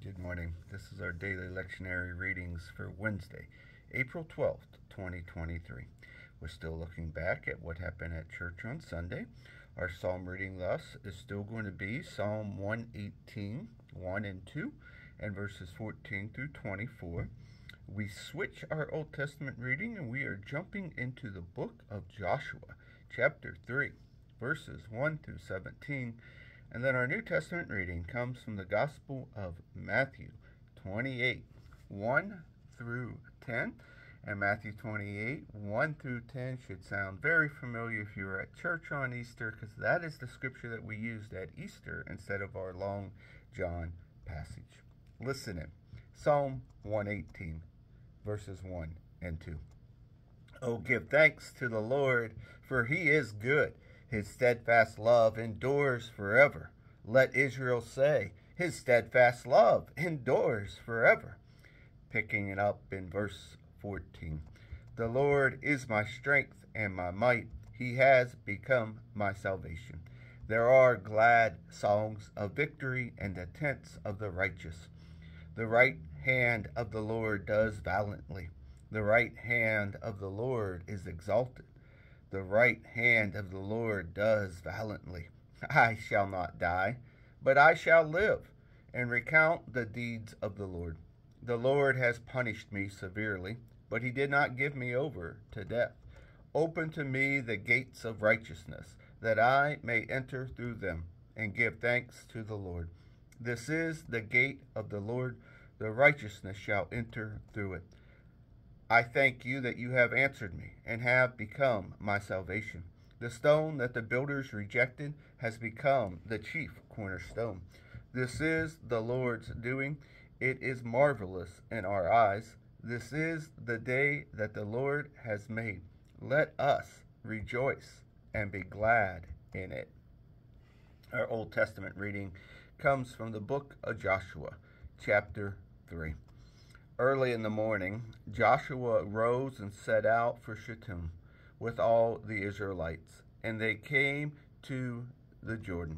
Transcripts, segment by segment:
Good morning. This is our daily lectionary readings for Wednesday, April 12th, 2023. We're still looking back at what happened at church on Sunday. Our psalm reading thus is still going to be Psalm 118, 1 and 2, and verses 14 through 24. We switch our Old Testament reading and we are jumping into the book of Joshua, chapter 3, verses 1 through 17. And then our New Testament reading comes from the Gospel of Matthew 28, 1 through 10. And Matthew 28, 1 through 10 should sound very familiar if you were at church on Easter, because that is the scripture that we used at Easter instead of our long John passage. Listen in. Psalm 118, verses 1 and 2. Oh, give thanks to the Lord, for he is good. His steadfast love endures forever. Let Israel say, his steadfast love endures forever. Picking it up in verse 14. The Lord is my strength and my might. He has become my salvation. There are glad songs of victory in the tents of the righteous. The right hand of the Lord does valiantly. The right hand of the Lord is exalted. The right hand of the Lord does valiantly. I shall not die, but I shall live, and recount the deeds of the Lord. The Lord has punished me severely, but he did not give me over to death. Open to me the gates of righteousness, that I may enter through them, and give thanks to the Lord. This is the gate of the Lord. The righteousness shall enter through it. I thank you that you have answered me and have become my salvation. The stone that the builders rejected has become the chief cornerstone. This is the Lord's doing. It is marvelous in our eyes. This is the day that the Lord has made. Let us rejoice and be glad in it. Our Old Testament reading comes from the book of Joshua, chapter 3. Early in the morning, Joshua rose and set out for Shittim with all the Israelites, and they came to the Jordan.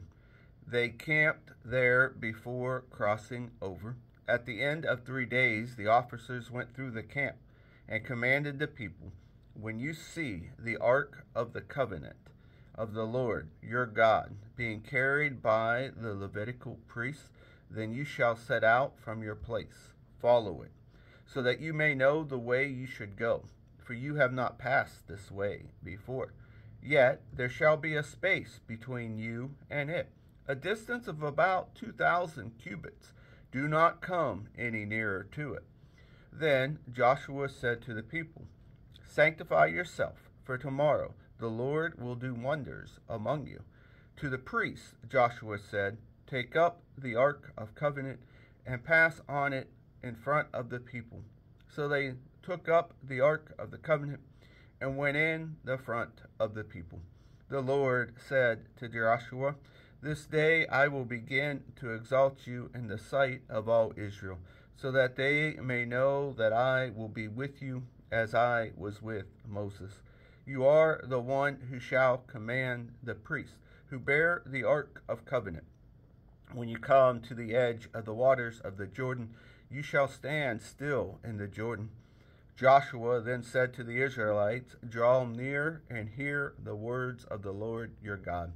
They camped there before crossing over. At the end of 3 days, the officers went through the camp and commanded the people, when you see the ark of the covenant of the Lord your God being carried by the Levitical priests, then you shall set out from your place. Follow it, so that you may know the way you should go, for you have not passed this way before. Yet there shall be a space between you and it, a distance of about 2,000 cubits. Do not come any nearer to it. Then Joshua said to the people, sanctify yourself, for tomorrow the Lord will do wonders among you. To the priests Joshua said, take up the ark of covenant and pass on it in front of the people. So they took up the ark of the covenant and went in the front of the people. The Lord said to Joshua, this day I will begin to exalt you in the sight of all Israel, so that they may know that I will be with you as I was with Moses. You are the one who shall command the priests who bear the ark of covenant. When you come to the edge of the waters of the Jordan, you shall stand still in the Jordan. Joshua then said to the Israelites, draw near and hear the words of the Lord your God.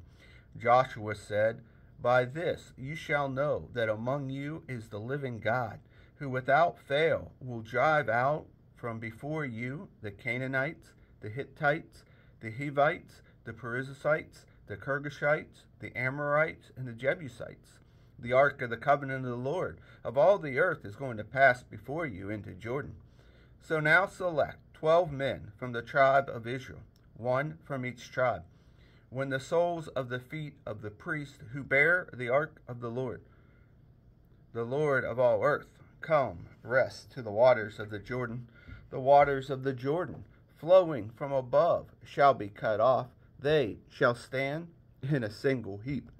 Joshua said, by this you shall know that among you is the living God, who without fail will drive out from before you the Canaanites, the Hittites, the Hivites, the Perizzites, the Girgashites, the Amorites, and the Jebusites. The ark of the covenant of the Lord of all the earth is going to pass before you into Jordan. So now select 12 men from the tribe of Israel, one from each tribe. When the soles of the feet of the priests who bear the ark of the Lord of all earth, come, rest to the waters of the Jordan, the waters of the Jordan, flowing from above, shall be cut off. They shall stand in a single heap.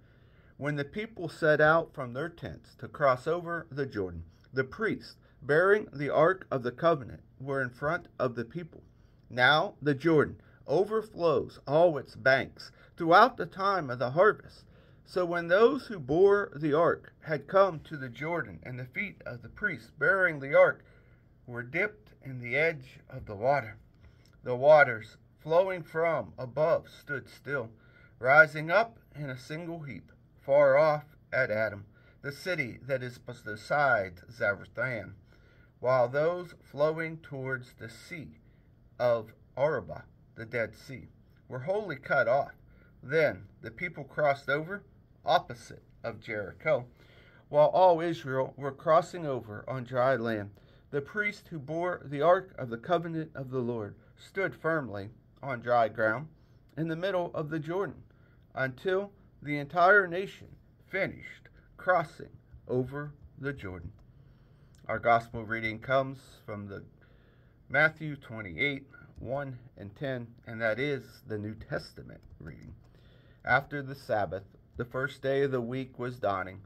When the people set out from their tents to cross over the Jordan, the priests, bearing the ark of the covenant, were in front of the people. Now the Jordan overflows all its banks throughout the time of the harvest. So when those who bore the ark had come to the Jordan, and the feet of the priests bearing the ark were dipped in the edge of the waters flowing from above stood still, rising up in a single heap, far off at Adam, the city that is beside Zarethan, while those flowing towards the sea of Arabah, the Dead Sea, were wholly cut off. Then the people crossed over opposite of Jericho, while all Israel were crossing over on dry land. The priest who bore the ark of the covenant of the Lord stood firmly on dry ground in the middle of the Jordan until the entire nation finished crossing over the Jordan. Our gospel reading comes from the Matthew 28, 1 and 10, and that is the New Testament reading. After the Sabbath, the first day of the week was dawning.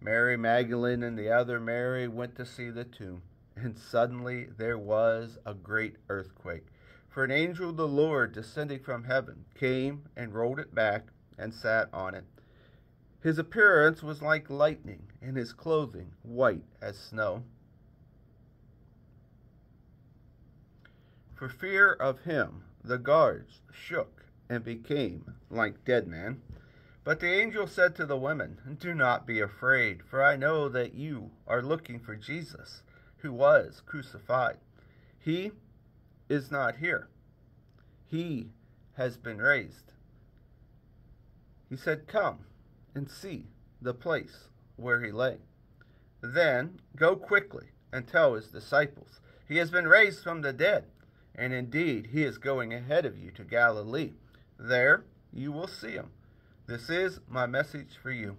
Mary Magdalene and the other Mary went to see the tomb, and suddenly there was a great earthquake. For an angel of the Lord descending from heaven came and rolled it back and sat on it. His appearance was like lightning, and his clothing white as snow. For fear of him, the guards shook and became like dead men. But the angel said to the women, "Do not be afraid, for I know that you are looking for Jesus, who was crucified. He is not here. He has been raised." He said, "Come and see the place where he lay. Then go quickly and tell his disciples, he has been raised from the dead, and indeed he is going ahead of you to Galilee. There you will see him. This is my message for you."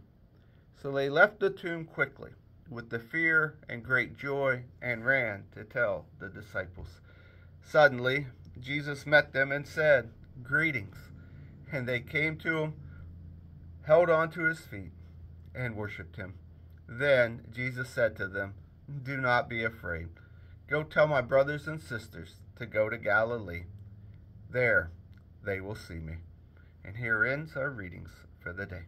So they left the tomb quickly, with the fear and great joy, and ran to tell the disciples. Suddenly Jesus met them and said, "Greetings." And they came to him, held on to his feet, and worshipped him. Then Jesus said to them, "Do not be afraid. Go tell my brothers and sisters to go to Galilee. There they will see me." And here ends our readings for the day.